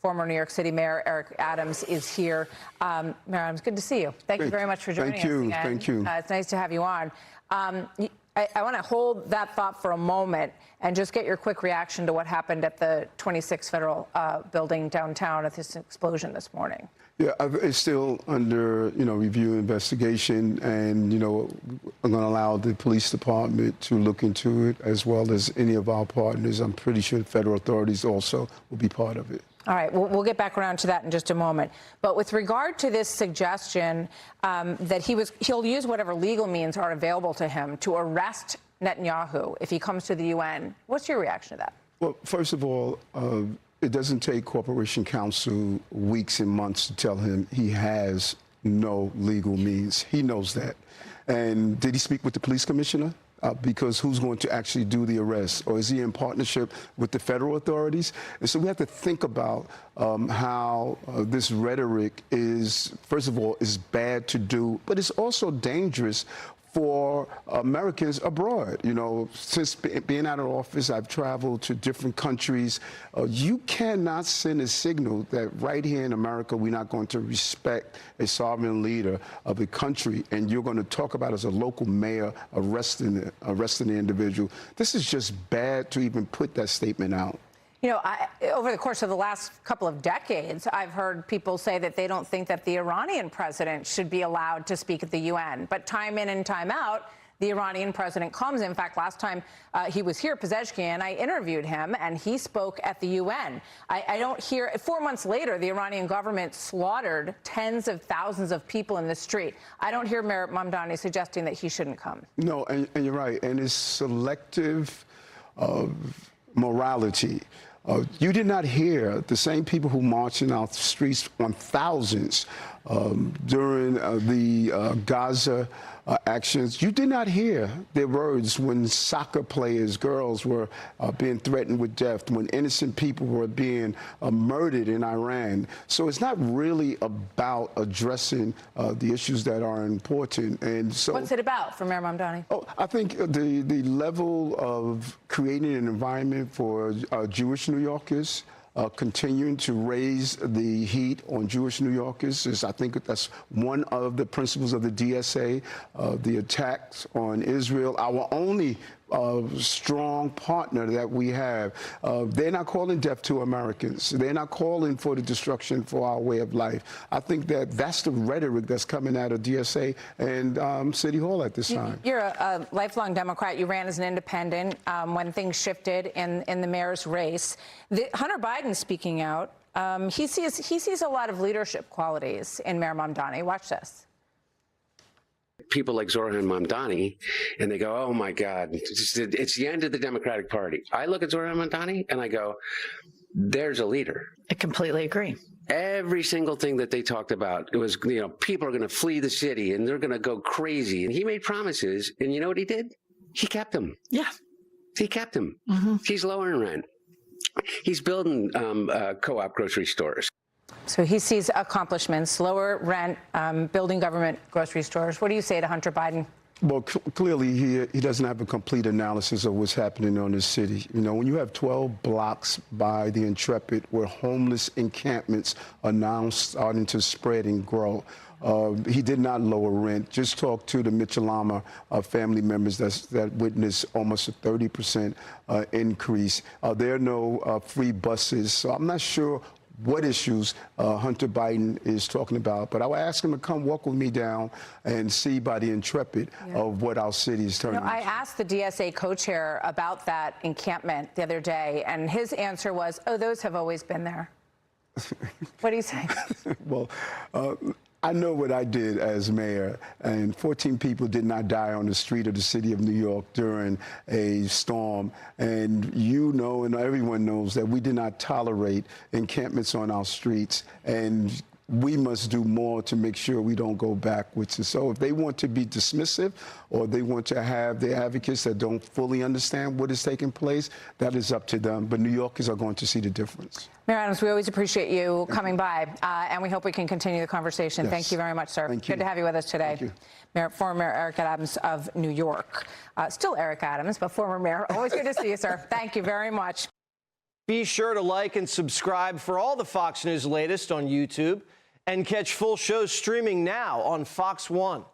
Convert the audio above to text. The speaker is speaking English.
Former New York City Mayor Eric Adams is here. Mayor Adams, good to see you. Thank you very much for joining us again. Thank you. It's nice to have you on. I want to hold that thought for a moment and just get your quick reaction to what happened at the 26th Federal building downtown at this explosion this morning. Yeah, it's still under, review investigation, and, I'm going to allow the police department to look into it as well as any of our partners. I'm pretty sure federal authorities also will be part of it. All right, we'll get back around to that in just a moment. But with regard to this suggestion that he'll use whatever legal means are available to him to arrest Netanyahu if he comes to the UN, what's your reaction to that? Well, first of all, it doesn't take Corporation Counsel weeks and months to tell him he has no legal means. He knows that. And did he speak with the police commissioner? Because who's going to actually do the arrest? Or is he in partnership with the federal authorities? And so we have to think about how this rhetoric is, first of all, is bad to do, but it's also dangerous for Americans abroad. Since being out of office, I've traveled to different countries. You cannot send a signal that right here in America, we're not going to respect a sovereign leader of a country, and you're going to talk about as a local mayor arresting the individual. This is just bad to even put that statement out. Over the course of the last couple of decades, I've heard people say that they don't think that the Iranian president should be allowed to speak at the UN. But time in and time out, the Iranian president comes. In fact, last time he was here, Pezeshkian, I interviewed him, and he spoke at the UN. I don't hear, 4 months later, the Iranian government slaughtered tens of thousands of people in the street. I don't hear Mayor Mamdani suggesting that he shouldn't come. No, and you're right. And it's selective morality. You did not hear the same people who marched in our streets on thousands during the Gaza actions. You did not hear their words when soccer players, girls, were being threatened with death, when innocent people were being murdered in Iran. So it's not really about addressing the issues that are important. And so, what's it about for Mayor Mamdani? Oh, I think the level of creating an environment for Jewish New Yorkers, continuing to raise the heat on Jewish New Yorkers I think that's one of the principles of the DSA, the attacks on Israel, our only strong partner that we have. They're not calling death to Americans. They're not calling for the destruction for our way of life. I think that's the rhetoric that's coming out of DSA and City Hall at this time. You're a lifelong Democrat. You ran as an independent when things shifted in the mayor's race. Hunter Biden speaking out, he sees a lot of leadership qualities in Mayor Mamdani. Watch this. People like Zohran Mamdani, and they go, oh, my God, it's the end of the Democratic Party. I look at Zohran Mamdani, and I go, there's a leader. I completely agree. Every single thing that they talked about, it was, people are going to flee the city, and they're going to go crazy. And he made promises, and you know what he did? He kept them. Yeah. He kept them. He's lowering rent. He's building co-op grocery stores. So he sees accomplishments, lower rent, building government grocery stores. What do you say to Hunter Biden? Well, clearly he doesn't have a complete analysis of what's happening on this city. When you have 12 blocks by the Intrepid where homeless encampments are now starting to spread and grow, he did not lower rent. Just talk to the Mitchell-Lama family members that witnessed almost a 30% increase. There are no free buses, so I'm not sure what issues Hunter Biden is talking about. But I would ask him to come walk with me down and see by the Intrepid of what our city is turning into. I asked the DSA co-chair about that encampment the other day, and his answer was, oh, those have always been there. What do you say? Well, I know what I did as mayor, and 14 people did not die on the street of the city of New York during a storm. And and everyone knows that we did not tolerate encampments on our streets. And we must do more to make sure we don't go backwards. And so if they want to be dismissive or they want to have the advocates that don't fully understand what is taking place, that is up to them. But New Yorkers are going to see the difference. Mayor Adams, we always appreciate you coming by, and we hope we can continue the conversation. Yes. Thank you very much, sir. Thank you. Good to have you with us today. Thank you. Former Mayor Eric Adams of New York. Still Eric Adams, but former mayor. Always good to see you, sir. Thank you very much. Be sure to like and subscribe for all the Fox News latest on YouTube and catch full shows streaming now on Fox One.